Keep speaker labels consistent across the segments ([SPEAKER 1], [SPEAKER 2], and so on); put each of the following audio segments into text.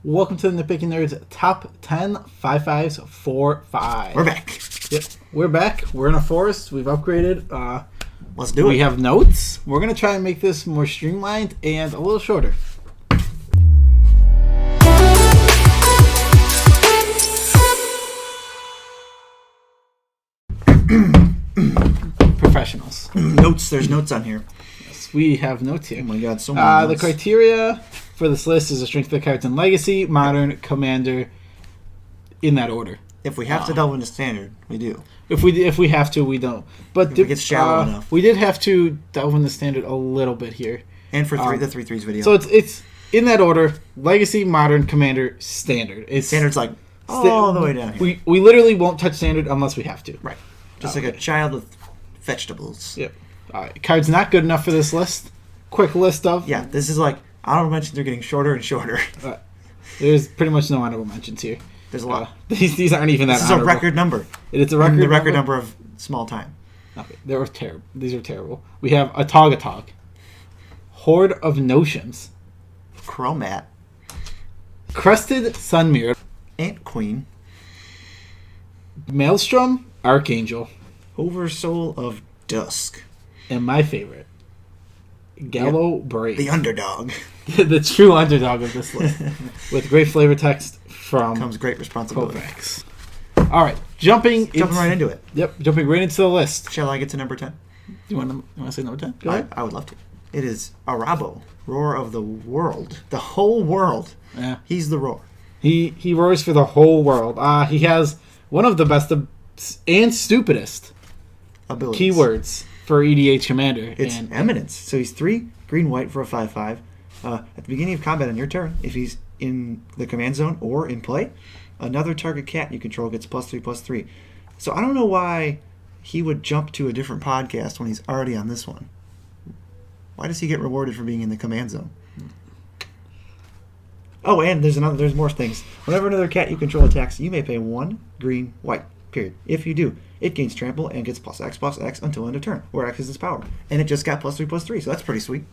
[SPEAKER 1] Welcome to the Nitpicking Nerds Top 10 5/5s for 5.
[SPEAKER 2] We're back.
[SPEAKER 1] Yep, we're back. We're in a forest. We've upgraded.
[SPEAKER 2] Let's do it.
[SPEAKER 1] We have notes. We're going to try and make this more streamlined and a little shorter. Professionals.
[SPEAKER 2] Notes. There's notes on here.
[SPEAKER 1] Yes, we have notes here.
[SPEAKER 2] Oh my god, so many notes.
[SPEAKER 1] The criteria for this list is the strength of the cards in Legacy, Modern, Commander, in that order.
[SPEAKER 2] If we have to delve into Standard, we do.
[SPEAKER 1] If we have to, we don't. But
[SPEAKER 2] if it gets shallow enough.
[SPEAKER 1] We did have to delve into Standard a little bit here.
[SPEAKER 2] And for the 3/3s video.
[SPEAKER 1] So it's in that order: Legacy, Modern, Commander, Standard.
[SPEAKER 2] Standard's like all the way down here.
[SPEAKER 1] We literally won't touch Standard unless we have to.
[SPEAKER 2] Right. Just like a child with vegetables.
[SPEAKER 1] Yep. All right. Cards not good enough for this list. Quick list of.
[SPEAKER 2] Yeah, this is like honorable mentions are getting shorter and shorter.
[SPEAKER 1] There's pretty much no honorable mentions here.
[SPEAKER 2] There's a lot.
[SPEAKER 1] These aren't even that.
[SPEAKER 2] This is
[SPEAKER 1] honorable.
[SPEAKER 2] a record number.
[SPEAKER 1] It's a record.
[SPEAKER 2] The record number of small time.
[SPEAKER 1] Okay, they were terrible. These are terrible. We have a Tog, Horde of Notions,
[SPEAKER 2] Chromat,
[SPEAKER 1] Crested Sunmirror,
[SPEAKER 2] Ant Queen,
[SPEAKER 1] Maelstrom, Archangel,
[SPEAKER 2] Oversoul of Dusk,
[SPEAKER 1] and my favorite, Gallo Brave.
[SPEAKER 2] the underdog.
[SPEAKER 1] The true underdog of this list. With great flavor text from
[SPEAKER 2] Comes great responsibility.
[SPEAKER 1] Kovacs. All right, jumping
[SPEAKER 2] right into it.
[SPEAKER 1] Yep, jumping right into the list.
[SPEAKER 2] Shall I get to number 10?
[SPEAKER 1] You want to say number 10? Go ahead.
[SPEAKER 2] I would love to. It is Arabo, Roar of the World. The whole world.
[SPEAKER 1] Yeah.
[SPEAKER 2] He's the roar.
[SPEAKER 1] He roars for the whole world. He has one of the best and stupidest
[SPEAKER 2] abilities.
[SPEAKER 1] Keywords for EDH Commander.
[SPEAKER 2] It's Eminence. So he's 3 green-white for a 5/5. At the beginning of combat on your turn, if he's in the command zone or in play, another target cat you control gets +3/+3. So I don't know why he would jump to a different podcast when he's already on this one. Why does he get rewarded for being in the command zone? Oh, and there's more things. Whenever another cat you control attacks, you may pay 1 green-white. Period. If you do, it gains trample and gets +X until end of turn, where X is its power. And it just got +3/+3, so that's pretty sweet.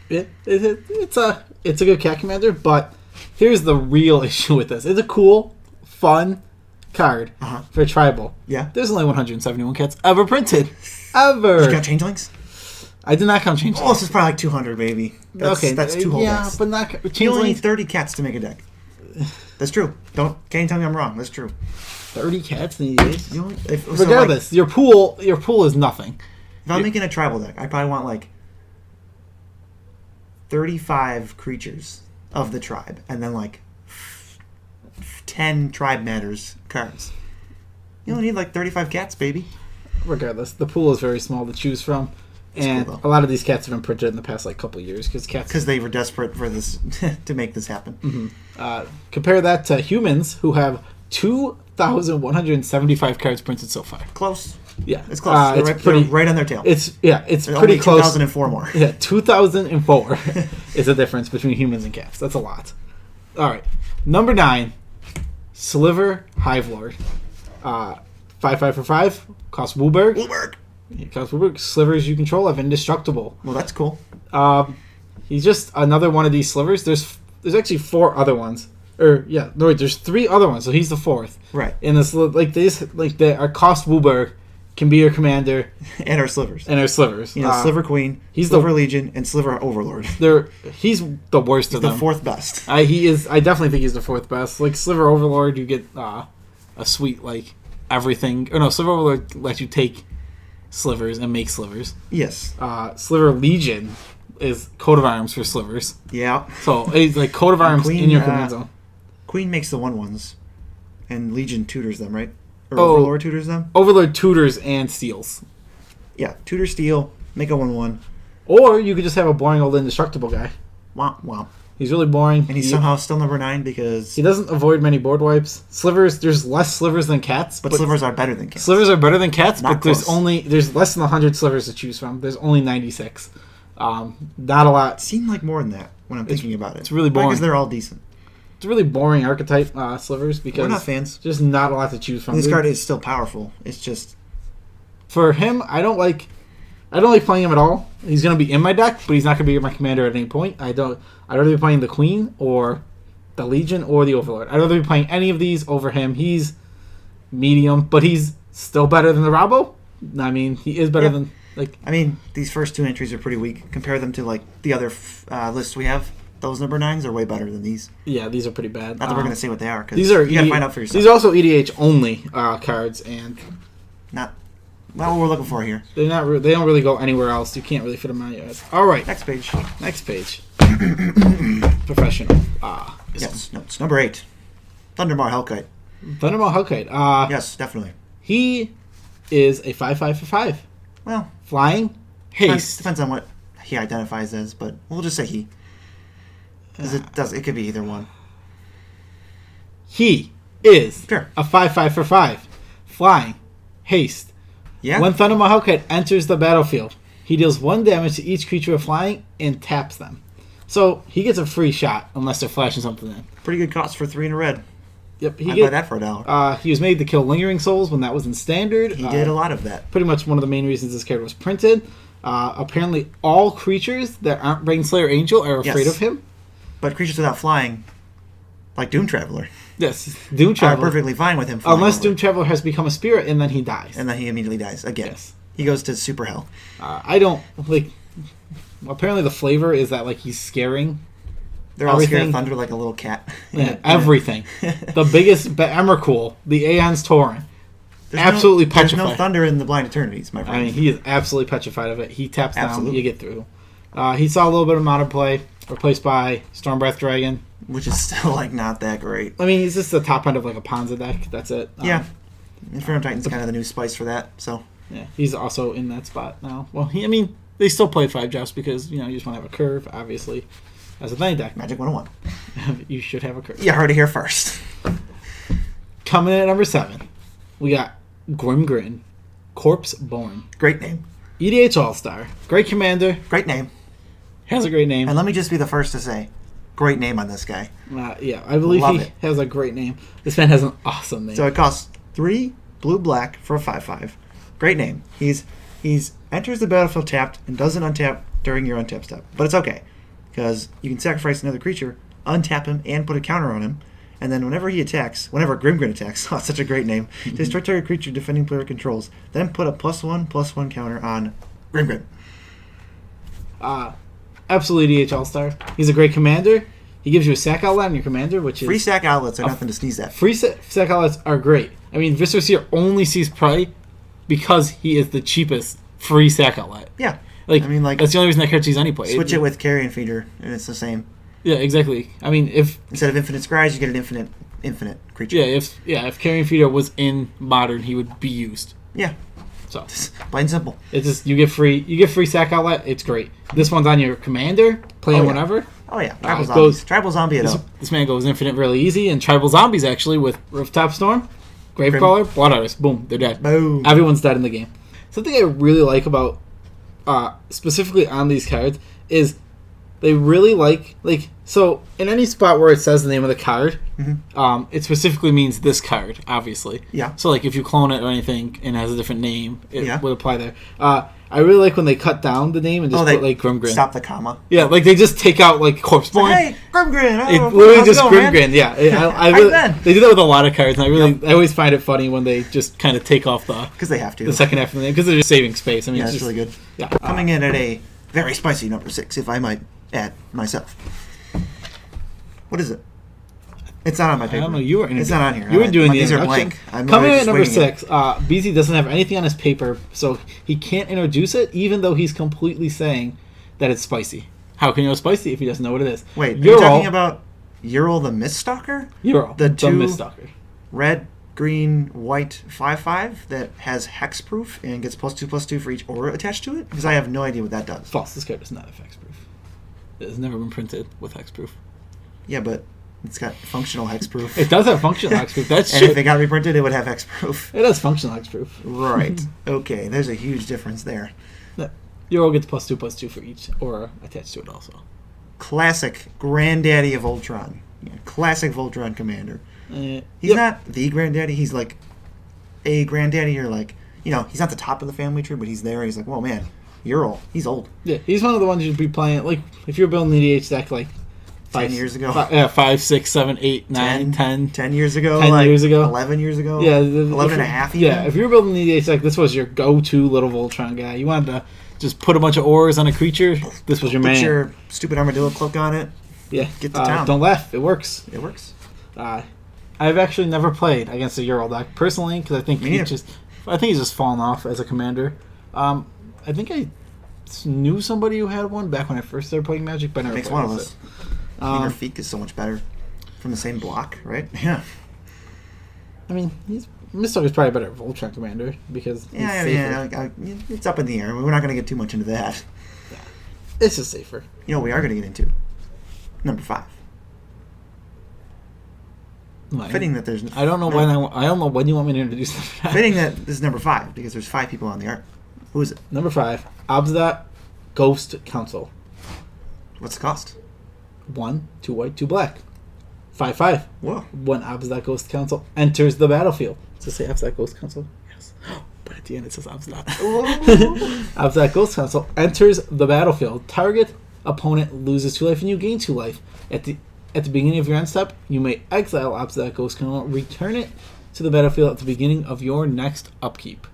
[SPEAKER 1] It's a good cat commander, but here's the real issue with this. It's a cool, fun card for tribal.
[SPEAKER 2] Yeah.
[SPEAKER 1] There's only 171 cats ever printed. Ever.
[SPEAKER 2] Did you count changelings?
[SPEAKER 1] I did not count changelings.
[SPEAKER 2] Oh, this is probably like 200, baby. That's 2 whole decks.
[SPEAKER 1] Yeah, but not
[SPEAKER 2] You only need
[SPEAKER 1] changelings.
[SPEAKER 2] 30 cats to make a deck. That's true. Can't you tell me I'm wrong. That's true.
[SPEAKER 1] 30 cats in these days.
[SPEAKER 2] Regardless,
[SPEAKER 1] your pool is nothing.
[SPEAKER 2] if I'm making a tribal deck, I probably want like 35 creatures of the tribe, and then like 10 tribe matters cards. You only need like 35 cats, baby.
[SPEAKER 1] Regardless, the pool is very small to choose from. And
[SPEAKER 2] cool,
[SPEAKER 1] a lot of these cats have been printed in the past couple years
[SPEAKER 2] Because they were desperate for this to make this happen.
[SPEAKER 1] Mm-hmm. Compare that to humans who have 2,175 cards printed so far.
[SPEAKER 2] Close.
[SPEAKER 1] Yeah,
[SPEAKER 2] It's close. They're right on their tail.
[SPEAKER 1] It's
[SPEAKER 2] There's
[SPEAKER 1] pretty
[SPEAKER 2] only
[SPEAKER 1] close.
[SPEAKER 2] 2004 more.
[SPEAKER 1] Yeah, 2004 is the difference between humans and cats. That's a lot. All right, number 9, Sliver, Hive Lord. 5/5 for 5. Costs Wooburg. Costs Wooburg. Slivers you control have indestructible.
[SPEAKER 2] Well, that's cool.
[SPEAKER 1] He's just another one of these slivers. There's actually 4 other ones. There's 3 other ones, so he's the 4th.
[SPEAKER 2] Right.
[SPEAKER 1] And this our cost Wooburg can be your commander
[SPEAKER 2] And our slivers.
[SPEAKER 1] slivers.
[SPEAKER 2] Sliver Queen,
[SPEAKER 1] he's
[SPEAKER 2] Sliver Legion, and Sliver Overlord.
[SPEAKER 1] He's the worst of
[SPEAKER 2] The
[SPEAKER 1] them.
[SPEAKER 2] 4th best.
[SPEAKER 1] He is. I definitely think he's the 4th best. Like Sliver Overlord, you get a sweet everything. Or no, Sliver Overlord lets you take slivers and make slivers.
[SPEAKER 2] Yes.
[SPEAKER 1] Sliver Legion is coat of arms for slivers.
[SPEAKER 2] Yeah.
[SPEAKER 1] So it's like coat of arms
[SPEAKER 2] Queen,
[SPEAKER 1] in your command zone.
[SPEAKER 2] Queen makes the 1/1s, and Legion tutors them, right? Or Overlord tutors them?
[SPEAKER 1] Overlord tutors and steals.
[SPEAKER 2] Yeah. Tutor steal, make a 1/1.
[SPEAKER 1] Or you could just have a boring old indestructible guy.
[SPEAKER 2] Womp womp.
[SPEAKER 1] He's really boring.
[SPEAKER 2] And he's somehow still number 9 because...
[SPEAKER 1] He doesn't avoid many board wipes. Slivers, there's less slivers than cats.
[SPEAKER 2] But slivers are better than cats.
[SPEAKER 1] Slivers are better than cats,
[SPEAKER 2] Not
[SPEAKER 1] but
[SPEAKER 2] close.
[SPEAKER 1] there's less than 100 slivers to choose from. There's only 96. Not a lot.
[SPEAKER 2] It seemed like more than that when I'm thinking about it.
[SPEAKER 1] It's really boring.
[SPEAKER 2] Because they're all decent.
[SPEAKER 1] It's really boring archetype slivers because
[SPEAKER 2] We're not fans.
[SPEAKER 1] Just not a lot to choose from.
[SPEAKER 2] This card is still powerful. It's just...
[SPEAKER 1] For him, I don't like playing him at all. He's going to be in my deck, but he's not going to be my commander at any point. I'd rather be playing the Queen or the Legion or the Overlord. I'd rather be playing any of these over him. He's medium, but he's still better than the Rabo. I mean, he is better than, like...
[SPEAKER 2] I mean, these first 2 entries are pretty weak. Compare them to, like, the other lists we have. Those number 9s are way better than these.
[SPEAKER 1] Yeah, these are pretty bad.
[SPEAKER 2] Not that we're going to say what they are, because
[SPEAKER 1] you got
[SPEAKER 2] to find out for yourself.
[SPEAKER 1] These are also EDH only cards, and...
[SPEAKER 2] Not what we're looking for here.
[SPEAKER 1] They don't really go anywhere else. You can't really fit them on your head. All right.
[SPEAKER 2] Next page.
[SPEAKER 1] Professional.
[SPEAKER 2] Yes, no, it's number 8. Thundermaw Hellkite.
[SPEAKER 1] Thundermaw Hellkite.
[SPEAKER 2] Yes, definitely.
[SPEAKER 1] He is a 5/5 for 5.
[SPEAKER 2] Well,
[SPEAKER 1] flying, haste.
[SPEAKER 2] Depends on what he identifies as, but we'll just say he. Because it could be either one.
[SPEAKER 1] He is
[SPEAKER 2] sure.
[SPEAKER 1] a 5/5 for 5. Flying, haste.
[SPEAKER 2] Yeah.
[SPEAKER 1] When Thundermaw Hellkite enters the battlefield, he deals 1 damage to each creature with flying and taps them. So he gets a free shot unless they're flashing something in.
[SPEAKER 2] Pretty good cost for 3 in a red.
[SPEAKER 1] Yep,
[SPEAKER 2] I'd buy that for $1.
[SPEAKER 1] He was made to kill Lingering Souls when that was in Standard.
[SPEAKER 2] He did a lot of that.
[SPEAKER 1] Pretty much one of the main reasons this card was printed. Apparently, all creatures that aren't Brainslayer Angel are afraid of him.
[SPEAKER 2] But creatures without flying, like Doom Traveler.
[SPEAKER 1] Yes, Doom Traveler.
[SPEAKER 2] Are perfectly fine with him
[SPEAKER 1] flying. Unless Doom Traveler has become a spirit and then he dies.
[SPEAKER 2] And then he immediately dies again. Yes. He goes to Super Hell.
[SPEAKER 1] I don't, like... Apparently the flavor is that, like, he's scaring...
[SPEAKER 2] They're all scared of thunder like a little cat.
[SPEAKER 1] Yeah, everything. The biggest... Emrakul, the Aeon's Torrent. Absolutely petrified.
[SPEAKER 2] There's no thunder in the Blind Eternities, my friend.
[SPEAKER 1] I mean, he is absolutely petrified of it. He taps down, you get through. He saw a little bit of modern play, replaced by Stormbreath Dragon.
[SPEAKER 2] Which is still, like, not that great.
[SPEAKER 1] I mean, he's just the top end of, like, a Ponza deck. That's it.
[SPEAKER 2] Yeah. Inferno Titan's kind of the new spice for that, so...
[SPEAKER 1] Yeah, he's also in that spot now. Well, they still play 5 drops because, you just want to have a curve, obviously. As a Thane deck.
[SPEAKER 2] Magic 101.
[SPEAKER 1] You should have a curve.
[SPEAKER 2] You heard it here first.
[SPEAKER 1] Coming in at number 7, we got Grimgrin, Corpse Born.
[SPEAKER 2] Great name.
[SPEAKER 1] EDH All-Star. Great commander.
[SPEAKER 2] Great name.
[SPEAKER 1] Has a great name.
[SPEAKER 2] And let me just be the first to say, great name on this guy.
[SPEAKER 1] Yeah, I believe he has a great name. This man has an awesome name.
[SPEAKER 2] So it costs 3 blue-black for a 5/5. Great name. He's enters the battlefield tapped and doesn't untap during your untap step. But it's okay, because you can sacrifice another creature, untap him, and put a counter on him. And then whenever Grimgrin attacks, oh, such a great name, destroy target creature defending player controls. Then put a +1/+1 counter on Grimgrin.
[SPEAKER 1] Absolutely DH All-Star. He's a great commander. He gives you a sack outlet on your commander, which is...
[SPEAKER 2] Free sack outlets are nothing to sneeze at.
[SPEAKER 1] Free sack outlets are great. I mean, Viscera Seer only sees play because he is the cheapest free sack outlet.
[SPEAKER 2] Yeah.
[SPEAKER 1] That's the only reason that card sees any play.
[SPEAKER 2] Switch it with Carrion Feeder, and it's the same.
[SPEAKER 1] Yeah, exactly. I mean, if...
[SPEAKER 2] Instead of Infinite Scries, you get an infinite creature.
[SPEAKER 1] If Carrion Feeder was in Modern, he would be used.
[SPEAKER 2] Yeah.
[SPEAKER 1] So
[SPEAKER 2] plain and simple.
[SPEAKER 1] It's just you get free sack outlet. It's great. This one's on your commander. Play him whenever.
[SPEAKER 2] Oh yeah, Tribal Zombie it up.
[SPEAKER 1] This man goes infinite really easy, and Tribal Zombies actually with Rooftop Storm, Gravecaller, Blood Artist. Boom, they're dead.
[SPEAKER 2] Boom.
[SPEAKER 1] Everyone's dead in the game. Something I really like about specifically on these cards is they really like so in any spot where it says the name of the card, it specifically means this card, obviously.
[SPEAKER 2] Yeah.
[SPEAKER 1] So if you clone it or anything and it has a different name, it would apply there. I really like when they cut down the name and just put Grimgrin.
[SPEAKER 2] Stop the comma.
[SPEAKER 1] Yeah, they just take out Corpseborn.
[SPEAKER 2] Hey, Grimgrin.
[SPEAKER 1] It's literally just Grimgrin. Yeah, they do that with a lot of cards, and I always find it funny when they just kind of take off
[SPEAKER 2] because they have to
[SPEAKER 1] the second half of the name because they're just saving space. I mean,
[SPEAKER 2] it's really good.
[SPEAKER 1] Yeah,
[SPEAKER 2] coming in at a very spicy number 6, if I might add myself. What is it? It's not on my paper.
[SPEAKER 1] I don't know. You were.
[SPEAKER 2] It's not on here.
[SPEAKER 1] You were doing the
[SPEAKER 2] introduction.
[SPEAKER 1] These are
[SPEAKER 2] blank.
[SPEAKER 1] Coming in at number 6, BZ doesn't have anything on his paper, so he can't introduce it, even though he's completely saying that it's spicy. How can you know it's spicy if he doesn't know what it is?
[SPEAKER 2] Wait, you're talking about Ural the Miststalker?
[SPEAKER 1] Ural, the Miststalker.
[SPEAKER 2] Red, green, white 5/5 that has hexproof and gets +2/+2 for each aura attached to it? Because I have no idea what that does.
[SPEAKER 1] False. This card does not have hexproof. It has never been printed with hexproof.
[SPEAKER 2] Yeah, but it's got functional hexproof.
[SPEAKER 1] It does have functional hexproof. That's
[SPEAKER 2] and if it got reprinted, it would have hexproof.
[SPEAKER 1] It has functional hexproof.
[SPEAKER 2] Right. Okay, there's a huge difference there.
[SPEAKER 1] Your gets +2/+2 for each aura attached to it also.
[SPEAKER 2] Classic Granddaddy of Ultron. Yeah, classic Voltron commander. He's not the Granddaddy. He's like a Granddaddy, or he's not the top of the family tree, but he's there. He's like, whoa, man, Ural, he's old.
[SPEAKER 1] Yeah, he's one of the ones you'd be playing. If you're building the EDH deck,
[SPEAKER 2] 10 years ago.
[SPEAKER 1] 5, 6, 7, 8, 9, 10.
[SPEAKER 2] 10 years ago.
[SPEAKER 1] 10 years ago.
[SPEAKER 2] 11 years ago.
[SPEAKER 1] Yeah.
[SPEAKER 2] 11 and a half even.
[SPEAKER 1] Yeah, if you were building the EDH deck, this was your go-to little Voltron guy. You wanted to just put a bunch of ores on a creature, this was your man.
[SPEAKER 2] Put your stupid armadillo cloak on it.
[SPEAKER 1] Yeah.
[SPEAKER 2] Get to town.
[SPEAKER 1] Don't laugh. It works.
[SPEAKER 2] It works.
[SPEAKER 1] I've actually never played against a Euro deck personally because I think he's just fallen off as a commander. I think I knew somebody who had one back when I first started playing Magic, but I never
[SPEAKER 2] Makes
[SPEAKER 1] played
[SPEAKER 2] one of
[SPEAKER 1] with
[SPEAKER 2] us.
[SPEAKER 1] it.
[SPEAKER 2] Your Feek is so much better from the same block, right? Yeah.
[SPEAKER 1] I mean, Mystok is probably better at Voltron Commander because he's safer.
[SPEAKER 2] It's up in the air. We're not going to get too much into that.
[SPEAKER 1] Yeah. It's just safer.
[SPEAKER 2] You know what we are going to get into? Number 5. Fitting that there's.
[SPEAKER 1] I don't know when you want me to introduce number 5.
[SPEAKER 2] Fitting that this is number 5 because there's 5 people on the art. Who is it?
[SPEAKER 1] Number 5, Abzdat Ghost Council.
[SPEAKER 2] What's the cost?
[SPEAKER 1] 1, 2 white, 2 black. 5/5.
[SPEAKER 2] Whoa.
[SPEAKER 1] When Abzdat Ghost Council enters the battlefield. Does it say Abzdat Ghost Council? Yes. But at the end it says Abzdat. Abzdat Ghost Council enters the battlefield. Target opponent loses 2 life and you gain 2 life. At the beginning of your end step, you may exile Abzdat Ghost Council, return it to the battlefield at the beginning of your next upkeep.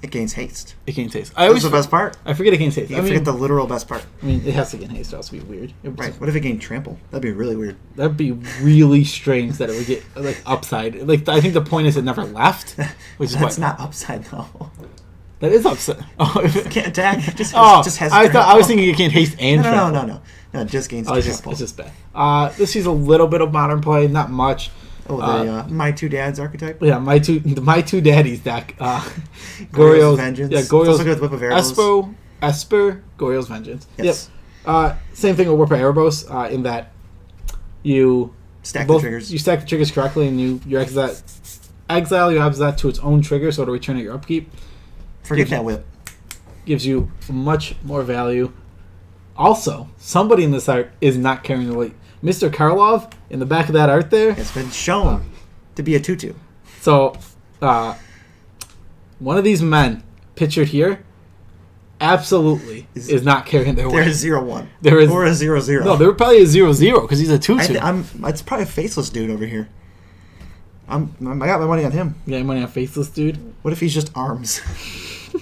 [SPEAKER 2] It gains haste.
[SPEAKER 1] It gains haste.
[SPEAKER 2] That's the best part.
[SPEAKER 1] I forget it gains haste.
[SPEAKER 2] You forget the literal best part.
[SPEAKER 1] I mean, it has to gain haste, or else it'd be weird.
[SPEAKER 2] Right. What if it gained trample? That'd be really weird.
[SPEAKER 1] That'd be really strange that it would get like upside. Like I think the point is it never left, which is
[SPEAKER 2] That's not upside though.
[SPEAKER 1] That is upside. Oh,
[SPEAKER 2] it can't attack. It just has
[SPEAKER 1] I was thinking it can't haste and trample.
[SPEAKER 2] No, it just gains
[SPEAKER 1] trample. It's just bad. This is a little bit of modern play, not much.
[SPEAKER 2] Oh, the My Two Dads archetype?
[SPEAKER 1] Yeah, My Two Daddies deck.
[SPEAKER 2] Goryo's Vengeance.
[SPEAKER 1] Yeah, Goryo's.
[SPEAKER 2] It's also good with Whip of Erebos.
[SPEAKER 1] Esper, Goryo's Vengeance.
[SPEAKER 2] Yes.
[SPEAKER 1] Yep. Same thing with Whip of Erebos, in that you
[SPEAKER 2] stack the triggers.
[SPEAKER 1] You stack the triggers correctly, and you exile your Abzdat to its own trigger, so to return at your upkeep.
[SPEAKER 2] Forget that whip.
[SPEAKER 1] Gives you much more value. Also, somebody in this art is not carrying the weight. Mr. Karlov, in the back of that art there.
[SPEAKER 2] It's been shown to be a 2/2.
[SPEAKER 1] So, one of these men, pictured here, absolutely is not carrying their weight.
[SPEAKER 2] They're a 0/1. Or a 0/0.
[SPEAKER 1] No, they were probably a 0/0 because he's a 2/2.
[SPEAKER 2] It's probably a faceless dude over here. I got my money on him.
[SPEAKER 1] You got your money on faceless dude?
[SPEAKER 2] What if he's just arms?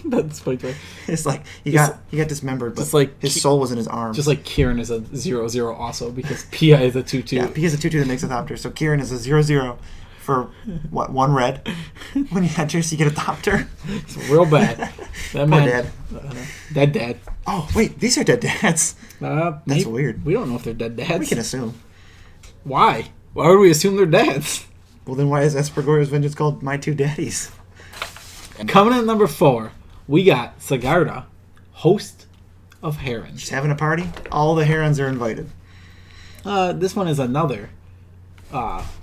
[SPEAKER 1] That's funny.
[SPEAKER 2] It's like he got dismembered, but
[SPEAKER 1] like
[SPEAKER 2] his soul was in his arms.
[SPEAKER 1] Just like Kieran is a 0/0 also because PI is a 2/2.
[SPEAKER 2] Yeah, PI is a 2/2 that makes a Thopter. So Kieran is a 0/0 for what, 1 red. When you enter, so you get a Thopter.
[SPEAKER 1] It's real bad. That man,
[SPEAKER 2] dead
[SPEAKER 1] dad.
[SPEAKER 2] Oh wait, these are dead dads. That's weird.
[SPEAKER 1] We don't know if they're dead dads.
[SPEAKER 2] We can assume.
[SPEAKER 1] Why? Why would we assume they're dads?
[SPEAKER 2] Well, then why is Esper Goryo's Vengeance called My Two Daddies?
[SPEAKER 1] Coming in at number 4, we got Sagara, Host of Herons.
[SPEAKER 2] Just having a party. All the Herons are invited.
[SPEAKER 1] This one is another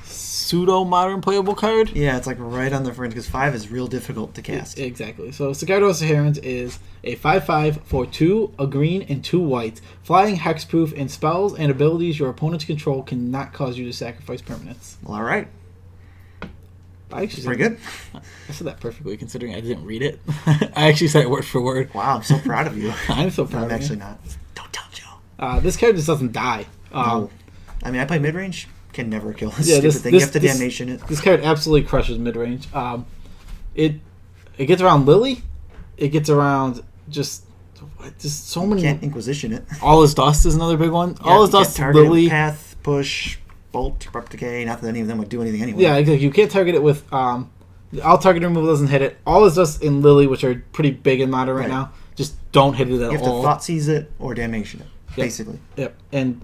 [SPEAKER 1] pseudo-modern playable card.
[SPEAKER 2] Yeah, it's like right on the fringe because 5 is real difficult to cast.
[SPEAKER 1] Exactly. So Sagara, Host of Herons is a 5/5 for 2, a green, and 2 white. Flying, hexproof, and spells and abilities your opponents control cannot cause you to sacrifice permanents.
[SPEAKER 2] Well, all right.
[SPEAKER 1] Pretty
[SPEAKER 2] good.
[SPEAKER 1] I said that perfectly considering I didn't read it. I actually said it word for word.
[SPEAKER 2] Wow, I'm so proud of you.
[SPEAKER 1] I'm so proud of you.
[SPEAKER 2] I'm actually not. Don't tell Joe.
[SPEAKER 1] This card just doesn't die.
[SPEAKER 2] No. I mean, I play midrange. Can never kill this stupid thing. You have to damnation it.
[SPEAKER 1] This card absolutely crushes midrange. It gets around Lily. It gets around just so many.
[SPEAKER 2] You can't Inquisition it.
[SPEAKER 1] All His Dust is another big one.
[SPEAKER 2] Yeah,
[SPEAKER 1] All His Dust, Lily.
[SPEAKER 2] Path, push, bolt, abrupt decay. Not that any of them would do anything anyway.
[SPEAKER 1] Yeah, exactly. You can't target it with all target removal doesn't hit it. All His Dust in Lily, which are pretty big in modern right now, just don't hit it at all.
[SPEAKER 2] You have to thought seize it or damnation it, basically.
[SPEAKER 1] Yep. And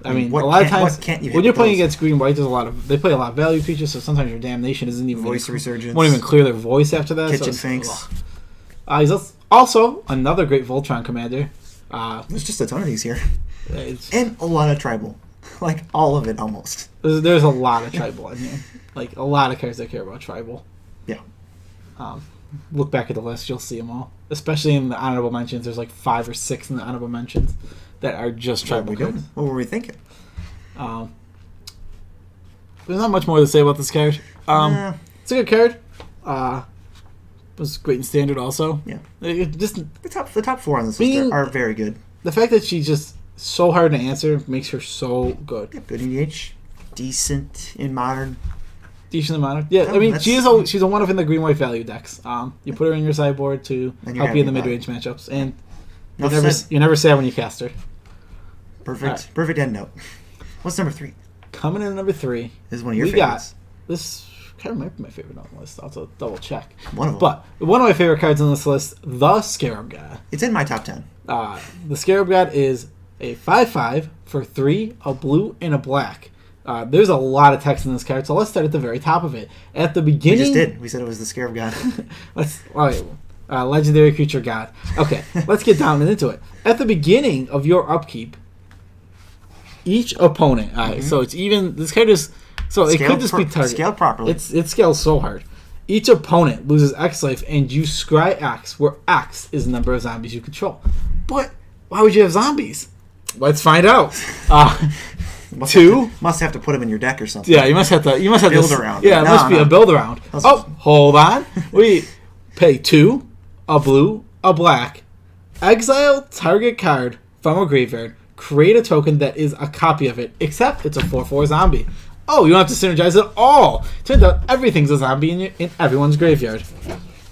[SPEAKER 1] I mean, a lot of times when you're playing against green white, they play a lot of value creatures, so sometimes your damnation isn't even
[SPEAKER 2] voice resurgence.
[SPEAKER 1] Won't even clear their voice after that.
[SPEAKER 2] Kitchen Finks.
[SPEAKER 1] He's also another great Voltron commander.
[SPEAKER 2] There's just a ton of these here, and a lot of tribal, like all of it almost.
[SPEAKER 1] There's a lot of tribal in here, like a lot of cards that care about tribal.
[SPEAKER 2] Yeah.
[SPEAKER 1] Look back at the list, you'll see them all. Especially in the honorable mentions, there's like 5 or 6 in the honorable mentions that are just tribal cards.
[SPEAKER 2] What were we thinking?
[SPEAKER 1] There's not much more to say about this card. It's a good card. It was great in standard also.
[SPEAKER 2] Yeah.
[SPEAKER 1] Just
[SPEAKER 2] the top 4 on this list are very good.
[SPEAKER 1] The fact that she just so hard to answer. Makes her so good.
[SPEAKER 2] Yeah, good EDH. Decent in Modern.
[SPEAKER 1] Decent amount of I mean, she's a one-of in the green-white value decks. You put her in your sideboard to help you in the mid-range matchups, and you never sad when you cast her.
[SPEAKER 2] Perfect. Perfect end note. What's number 3?
[SPEAKER 1] Coming in at number 3.
[SPEAKER 2] This is one of your favorites.
[SPEAKER 1] This kind of might be my favorite on the list. I'll have to double check.
[SPEAKER 2] One of them.
[SPEAKER 1] But one of my favorite cards on this list, the Scarab Rat.
[SPEAKER 2] It's in my top 10.
[SPEAKER 1] The Scarab Rat is a 5/5 for 3, a blue, and a black. There's a lot of text in this card, so let's start at the very top of it. At the beginning...
[SPEAKER 2] We just did. We said it was the Scarab God.
[SPEAKER 1] Legendary creature god. Okay, let's get down into it. At the beginning of your upkeep, each opponent... so it's even... This card is... So it could just be target.
[SPEAKER 2] Scaled properly.
[SPEAKER 1] It scales so hard. Each opponent loses X life, and you scry X, where X is the number of zombies you control. But why would you have zombies? Let's find out.
[SPEAKER 2] Must have to put them in your deck or something.
[SPEAKER 1] Yeah, you must have
[SPEAKER 2] build around.
[SPEAKER 1] Yeah, it must be a build around. Hold on. We pay 2, a blue, a black, exile target card from a graveyard, create a token that is a copy of it, except it's a 4/4 zombie. Oh, you don't have to synergize at all. Turns out everything's a zombie in everyone's graveyard.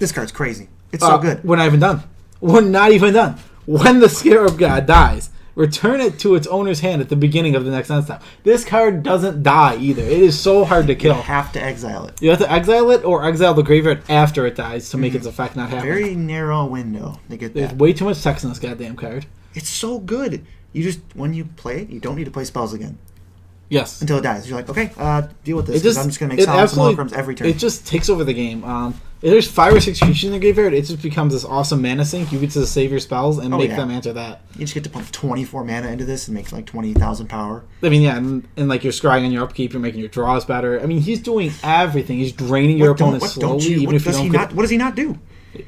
[SPEAKER 2] This card's crazy. It's so good.
[SPEAKER 1] We're not even done. We're not even done. When the Scarab God dies, return it to its owner's hand at the beginning of the next end step. This card doesn't die either. It is so hard to kill.
[SPEAKER 2] You have to exile it.
[SPEAKER 1] You have to exile it or exile the graveyard after it dies to make its effect not happen.
[SPEAKER 2] Very narrow window to get
[SPEAKER 1] There's
[SPEAKER 2] that.
[SPEAKER 1] way too much text in this goddamn card.
[SPEAKER 2] It's so good. You just, when you play it, you don't need to play spells again.
[SPEAKER 1] Yes.
[SPEAKER 2] Until it dies. You're like, okay, deal with this. I'm just going to make solid holograms every turn.
[SPEAKER 1] It just takes over the game. If there's 5 or 6 creatures in the graveyard, it just becomes this awesome mana sink. You get to save your spells and make them answer that.
[SPEAKER 2] You just get to pump 24 mana into this and make like 20,000 power.
[SPEAKER 1] I mean, yeah, and like you're scrying on your upkeep, you're making your draws better. I mean, he's doing everything. He's draining your opponent slowly,
[SPEAKER 2] what does he not do?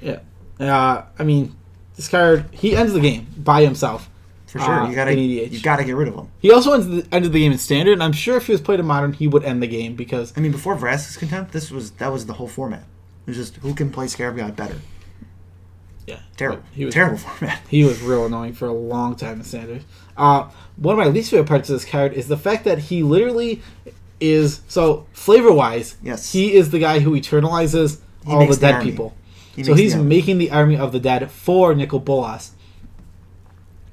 [SPEAKER 1] Yeah. I mean, this card, he ends the game by himself.
[SPEAKER 2] For sure, you gotta get rid of him.
[SPEAKER 1] He also ended the game in Standard, and I'm sure if he was played in Modern, he would end the game because...
[SPEAKER 2] I mean, before Vraska's Contempt, that was the whole format. It was just who can play Scarab God better.
[SPEAKER 1] Yeah,
[SPEAKER 2] terrible format.
[SPEAKER 1] He was real annoying for a long time in Standard. One of my least favorite parts of this card is the fact that he literally is flavor-wise.
[SPEAKER 2] Yes,
[SPEAKER 1] he is the guy who eternalizes all the dead people. He's making the army of the dead for Nicol Bolas.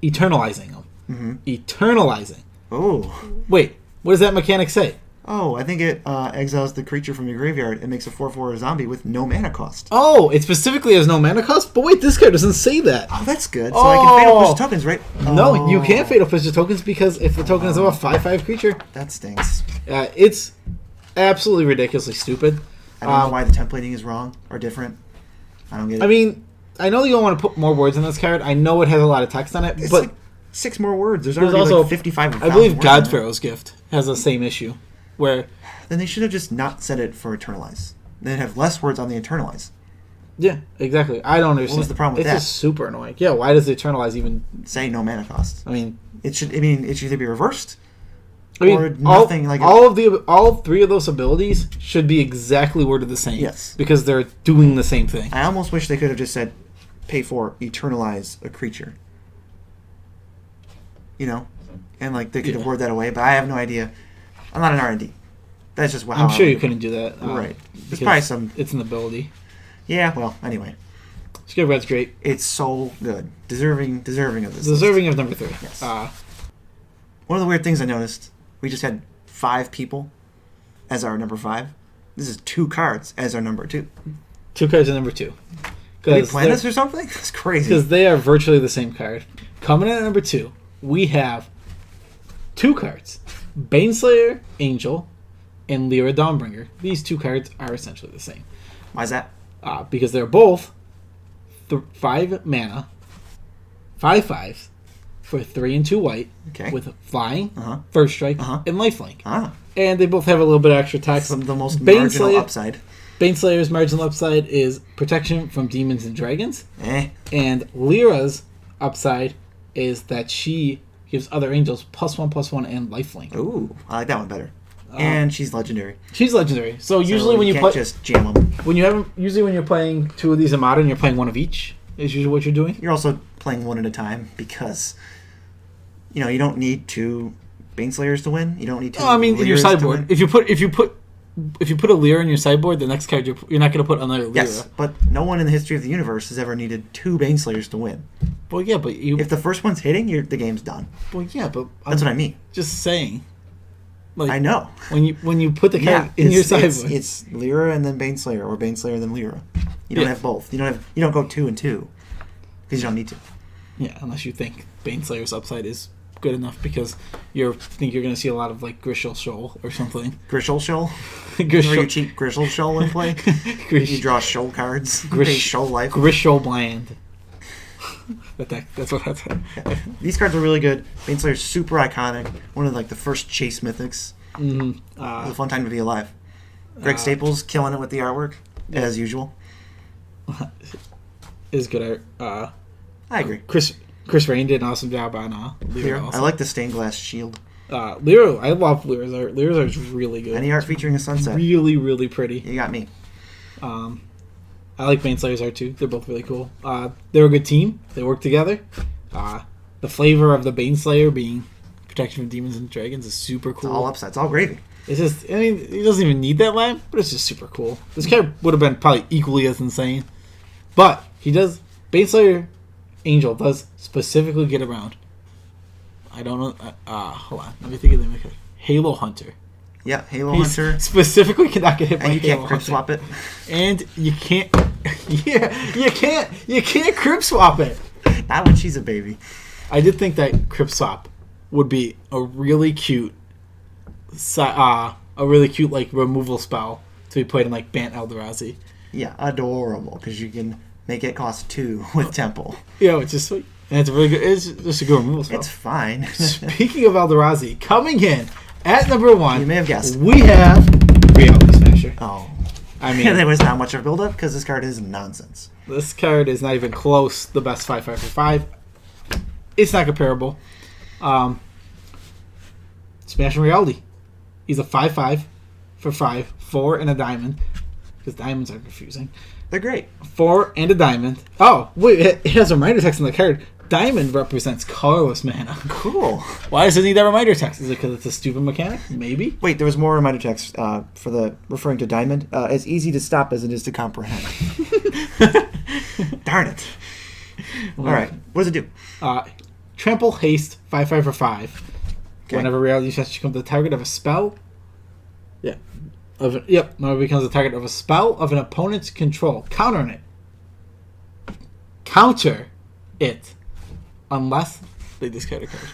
[SPEAKER 1] Eternalizing them.
[SPEAKER 2] Mm-hmm.
[SPEAKER 1] Eternalizing.
[SPEAKER 2] Oh.
[SPEAKER 1] Wait, what does that mechanic say?
[SPEAKER 2] Oh, I think it exiles the creature from your graveyard and makes a 4/4 zombie with no mana cost.
[SPEAKER 1] Oh, it specifically has no mana cost? But wait, this card doesn't say that.
[SPEAKER 2] Oh, that's good. So I can fatal push tokens, right?
[SPEAKER 1] No, you can't fatal push the tokens because if the token is of a 5/5 creature...
[SPEAKER 2] That stinks.
[SPEAKER 1] It's absolutely ridiculously stupid.
[SPEAKER 2] I don't know why the templating is wrong or different. I don't get it.
[SPEAKER 1] I mean... I know you don't want to put more words in this card. I know it has a lot of text on it,
[SPEAKER 2] it's
[SPEAKER 1] but
[SPEAKER 2] like 6 more words. There's already
[SPEAKER 1] also
[SPEAKER 2] like 55.
[SPEAKER 1] I believe Godpharaoh's Gift has the same issue, where
[SPEAKER 2] then they should have just not said it for Eternalize. They'd have less words on the Eternalize.
[SPEAKER 1] Yeah, exactly. I don't understand.
[SPEAKER 2] What was the problem with that?
[SPEAKER 1] It's just super annoying. Yeah, why does the Eternalize even
[SPEAKER 2] say no mana cost?
[SPEAKER 1] I mean,
[SPEAKER 2] it should either be reversed.
[SPEAKER 1] Or nothing all 3 of those abilities should be exactly worded the same.
[SPEAKER 2] Yes,
[SPEAKER 1] because they're doing the same thing.
[SPEAKER 2] I almost wish they could have just said, "Pay for Eternalize a creature." And like they could have worded that away, but I have no idea. I'm not an R&D. That's just how
[SPEAKER 1] I'm sure you couldn't do that.
[SPEAKER 2] Right. There's probably some.
[SPEAKER 1] It's an ability.
[SPEAKER 2] Yeah. Well. Anyway.
[SPEAKER 1] Scarab Rat's great.
[SPEAKER 2] It's so good. Deserving of this.
[SPEAKER 1] Deserving of number 3.
[SPEAKER 2] Yes. One of the weird things I noticed. We just had 5 people as our number 5. This is 2 cards as our number 2.
[SPEAKER 1] 2 cards are number 2.
[SPEAKER 2] Did we plan this or something? It's crazy.
[SPEAKER 1] Because they are virtually the same card. Coming in at number 2, we have 2 cards. Baneslayer Angel and Lyra Dawnbringer. These 2 cards are essentially the same.
[SPEAKER 2] Why is that?
[SPEAKER 1] Because they're both 5 mana, 5/5s for 3 and 2 white with flying, first strike, and lifelink. And they both have a little bit of extra text.
[SPEAKER 2] The most marginal upside.
[SPEAKER 1] Baneslayer's marginal upside is protection from demons and dragons. And Lyra's upside is that she gives other angels +1/+1 and lifelink.
[SPEAKER 2] Ooh, I like that one better. And she's legendary.
[SPEAKER 1] She's legendary. So usually when you
[SPEAKER 2] can't just jam them.
[SPEAKER 1] When you're playing 2 of these in Modern, you're playing 1 of each. Is usually what you're doing.
[SPEAKER 2] You're also playing 1 at a time because you don't need 2 Baneslayers to win. You don't need 2.
[SPEAKER 1] No, I mean in your
[SPEAKER 2] Lyras to
[SPEAKER 1] sideboard.
[SPEAKER 2] win.
[SPEAKER 1] If you put a Lyra in your sideboard, the next card you're not going to put another Lyra.
[SPEAKER 2] Yes, but no one in the history of the universe has ever needed 2 Baneslayers to win.
[SPEAKER 1] Well, yeah, but
[SPEAKER 2] If the first one's hitting, the game's done.
[SPEAKER 1] Well, yeah, but
[SPEAKER 2] That's what I mean.
[SPEAKER 1] Just saying. Like,
[SPEAKER 2] I know.
[SPEAKER 1] When you put the card in your sideboard,
[SPEAKER 2] it's Lyra and then Baneslayer, or Baneslayer and then Lyra. You don't have both. You don't go 2 and 2 because you don't need to.
[SPEAKER 1] Yeah, unless you think Baneslayer's upside is good enough because you think you're going to see a lot of like Grishel Shoal or something.
[SPEAKER 2] Grishel Shoal?
[SPEAKER 1] Grishel.
[SPEAKER 2] Where you cheat Grishel Shoal in play? You draw Shoal cards. Shoal life.
[SPEAKER 1] Grishel Bland. That's what that's.
[SPEAKER 2] Yeah. These cards are really good. Baneslayer's super iconic. One of like the first chase mythics.
[SPEAKER 1] Mm-hmm.
[SPEAKER 2] It was a fun time to be alive. Greg Staples killing it with the artwork as usual.
[SPEAKER 1] Is good art.
[SPEAKER 2] I agree.
[SPEAKER 1] Chris Rain did an awesome job on Lyra.
[SPEAKER 2] I like the stained glass shield.
[SPEAKER 1] Lyra, I love Lyra's art. Lyra's art is really good.
[SPEAKER 2] Any art featuring a sunset.
[SPEAKER 1] Really, really pretty.
[SPEAKER 2] You got me.
[SPEAKER 1] I like Baneslayer's art too. They're both really cool. They're a good team. They work together. The flavor of the Baneslayer being protection from demons and dragons is super cool.
[SPEAKER 2] It's all upside. It's all gravy.
[SPEAKER 1] It's just, I mean, he doesn't even need that line, but it's just super cool. This card would have been probably equally as insane. But he does, Baneslayer Angel does specifically get around. I don't know, hold on. Let me think of the name of the card. Halo Hunter.
[SPEAKER 2] Yeah, Halo Hunter.
[SPEAKER 1] Specifically cannot get hit by
[SPEAKER 2] And you
[SPEAKER 1] Halo
[SPEAKER 2] can't crib
[SPEAKER 1] Hunter.
[SPEAKER 2] swap it.
[SPEAKER 1] And you can't, you can't crib swap it.
[SPEAKER 2] Not when she's a baby.
[SPEAKER 1] I did think that crib swap would be a really cute like removal spell to be played in like Bant Eldrazi.
[SPEAKER 2] Yeah, adorable because you can make it cost 2 with Temple.
[SPEAKER 1] Yeah, which is sweet. And it's a really good. It's just a good removal spell.
[SPEAKER 2] It's fine.
[SPEAKER 1] Speaking of Eldrazi, coming in at number 1,
[SPEAKER 2] You may have guessed.
[SPEAKER 1] we have Reality Smasher.
[SPEAKER 2] Oh,
[SPEAKER 1] I mean,
[SPEAKER 2] there was not much of a build-up because this card is nonsense.
[SPEAKER 1] this card is not even close. The best 5/5 for 5. It's not comparable. Smashing Reality. He's a 5/5 for 5, 4 and a diamond. Because diamonds are confusing.
[SPEAKER 2] They're great.
[SPEAKER 1] 4 and a diamond. Oh, wait, it has a reminder text on the card. Diamond represents colorless mana.
[SPEAKER 2] Cool.
[SPEAKER 1] Why does it need that reminder text? Is it because it's a stupid mechanic? Maybe.
[SPEAKER 2] Wait, there was more reminder text for the referring to diamond. As easy to stop as it is to comprehend. Darn it. All right. What does it do?
[SPEAKER 1] Trample Haste 5/5 for 5.
[SPEAKER 2] Okay.
[SPEAKER 1] Whenever reality sets becomes the target of a spell. Yeah. Whenever it becomes the target of a spell of an opponent's control. Counter it. Unless they discard a card.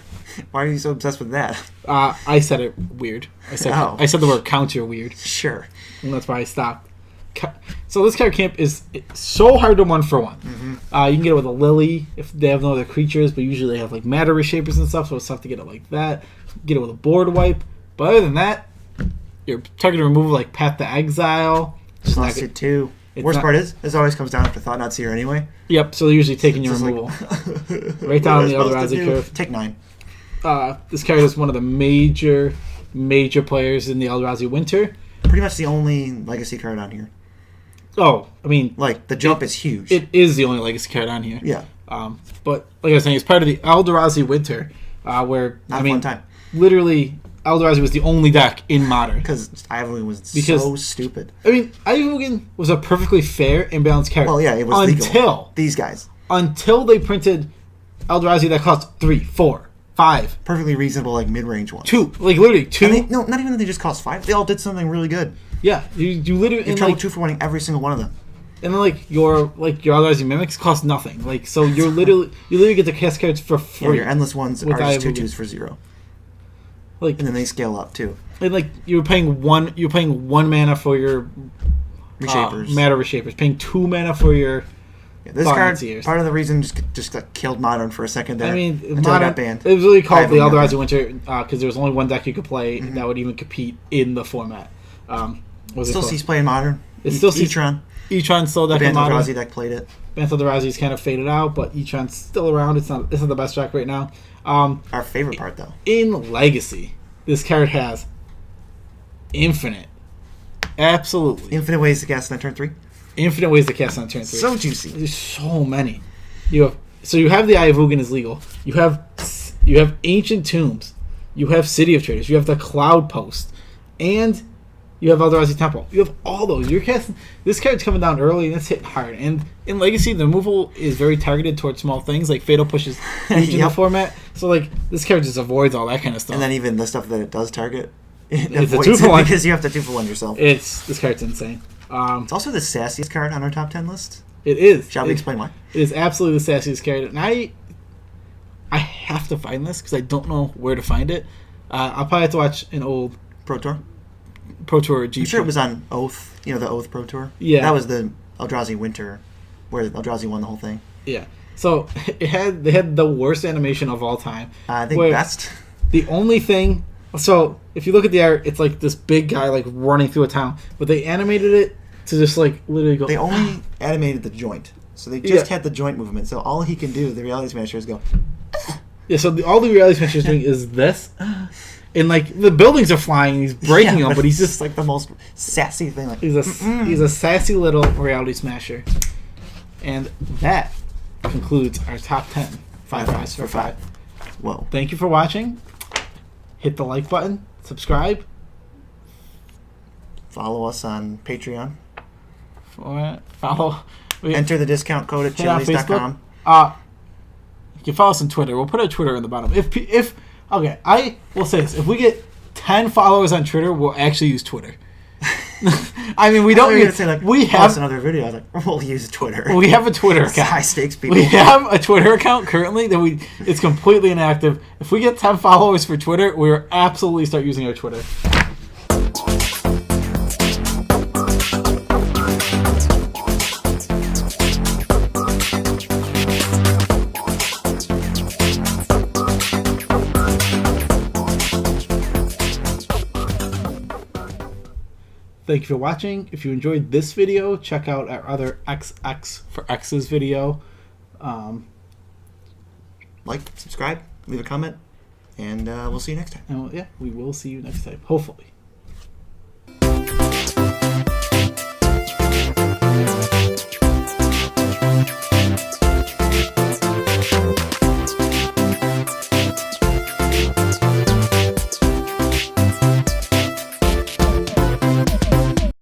[SPEAKER 2] Why are you so obsessed with that?
[SPEAKER 1] I said it weird. I said the word counter weird.
[SPEAKER 2] Sure.
[SPEAKER 1] And that's why I stopped. So this card camp is so hard to 1-for-1.
[SPEAKER 2] Mm-hmm.
[SPEAKER 1] You can get it with a Lily if they have no other creatures, but usually they have like matter reshapers and stuff, so it's tough to get it like that. Get it with a board wipe. But other than that, you're targeting removal like Path to Exile.
[SPEAKER 2] Plus it too. Worst part is, this always comes down to Thought Not Seer anyway.
[SPEAKER 1] Yep, so they're usually taking your
[SPEAKER 2] It's
[SPEAKER 1] removal.
[SPEAKER 2] like,
[SPEAKER 1] Right down the Eldrazi curve.
[SPEAKER 2] Take 9.
[SPEAKER 1] This card is one of the major players in the Eldrazi Winter.
[SPEAKER 2] Pretty much the only legacy card on here.
[SPEAKER 1] Oh, I mean...
[SPEAKER 2] Like, the jump is huge.
[SPEAKER 1] It is the only legacy card on here.
[SPEAKER 2] Yeah.
[SPEAKER 1] But, like I was saying, it's part of the Eldrazi Winter, where,
[SPEAKER 2] Not a fun time.
[SPEAKER 1] Literally, Eldrazi was the only deck in Modern.
[SPEAKER 2] Because Ivory was so stupid.
[SPEAKER 1] I mean, Ivogin was a perfectly fair and balanced card.
[SPEAKER 2] Well, yeah, it was legal. These guys.
[SPEAKER 1] Until they printed Eldrazi that cost 3, 4, 5.
[SPEAKER 2] Perfectly reasonable, like, mid-range ones.
[SPEAKER 1] 2. Like, literally, 2.
[SPEAKER 2] No, not even that they just cost 5. They all did something really good.
[SPEAKER 1] Yeah, you literally...
[SPEAKER 2] You trouble 2-for-1ing every single one of them.
[SPEAKER 1] And then, your Eldrazi Mimics cost nothing. Like, so you literally get the cast cards for free.
[SPEAKER 2] Or your endless ones are just
[SPEAKER 1] Ivogin.
[SPEAKER 2] 2/2s for 0.
[SPEAKER 1] Like,
[SPEAKER 2] and then they scale up too.
[SPEAKER 1] And like you're paying one mana for your
[SPEAKER 2] Reshapers.
[SPEAKER 1] matter reshapers. Paying 2 mana for your
[SPEAKER 2] this card. Part of the reason just got killed Modern for a second there.
[SPEAKER 1] I mean,
[SPEAKER 2] until it got banned.
[SPEAKER 1] It was really called the Eldrazi Winter because there was only one deck you could play that would even compete in the format.
[SPEAKER 2] Still sees play in Modern.
[SPEAKER 1] It's still
[SPEAKER 2] Etron.
[SPEAKER 1] Etron's still deck in Modern.
[SPEAKER 2] Eldrazi deck played it.
[SPEAKER 1] Bant Eldrazi's kind of faded out, but Etron's still around. It's not the best deck right now.
[SPEAKER 2] Our favorite part though.
[SPEAKER 1] In Legacy, this card has infinite
[SPEAKER 2] ways to cast on turn 3.
[SPEAKER 1] Infinite ways to cast on turn 3.
[SPEAKER 2] So juicy.
[SPEAKER 1] There's so many. You have the Ivogin is legal. You have You have Ancient Tombs. You have City of Traders. You have the Cloud Post. And you have Eldrazi Temple. You have all those. You're casting. This card's coming down early and it's hitting hard. And in Legacy, the removal is very targeted towards small things. Like Fatal pushes huge in the format. So like this card just avoids all that kind of stuff.
[SPEAKER 2] And then even the stuff that it does target,
[SPEAKER 1] it's a 2-for-1
[SPEAKER 2] because you have to 2-for-1 yourself.
[SPEAKER 1] This card's insane.
[SPEAKER 2] It's also the sassiest card on our top 10 list.
[SPEAKER 1] It is.
[SPEAKER 2] Shall we explain why?
[SPEAKER 1] It is absolutely the sassiest card. And I have to find this because I don't know where to find it. I'll probably have to watch an old
[SPEAKER 2] Pro Tour GP. I'm sure it was on Oath, the Oath Pro Tour.
[SPEAKER 1] Yeah.
[SPEAKER 2] That was the Eldrazi Winter, where Eldrazi won the whole thing.
[SPEAKER 1] Yeah. So they had the worst animation of all time.
[SPEAKER 2] I think best.
[SPEAKER 1] The only thing... So if you look at the art, it's like this big guy like running through a town. But they animated it to just like literally go...
[SPEAKER 2] They only animated the joint. So they just had the joint movement. So all he can do, the Reality Smasher, is go...
[SPEAKER 1] Yeah, so all the Reality Smasher is doing is this. And like the buildings are flying and he's breaking them, but he's just
[SPEAKER 2] like the most sassy thing. Like,
[SPEAKER 1] he's a sassy little Reality Smasher. And that concludes our top 10 5/5s for 5.
[SPEAKER 2] Whoa.
[SPEAKER 1] Thank you for watching. Hit the like button, subscribe.
[SPEAKER 2] Follow us on Patreon.
[SPEAKER 1] Enter
[SPEAKER 2] the discount code at chilies.com.
[SPEAKER 1] You can follow us on Twitter. We'll put our Twitter in the bottom. Okay, I will say this. If we get 10 followers on Twitter, we'll actually use Twitter. I mean, we don't use... We have
[SPEAKER 2] another video. I was like, we'll use Twitter.
[SPEAKER 1] We have a Twitter account.
[SPEAKER 2] High stakes people.
[SPEAKER 1] We have a Twitter account currently that it's completely inactive. If we get 10 followers for Twitter, we'll absolutely start using our Twitter. Thank you for watching. If you enjoyed this video, check out our other XX for X's video.
[SPEAKER 2] Like, subscribe, leave a comment, and we'll see you next time.
[SPEAKER 1] And we will see you next time, hopefully.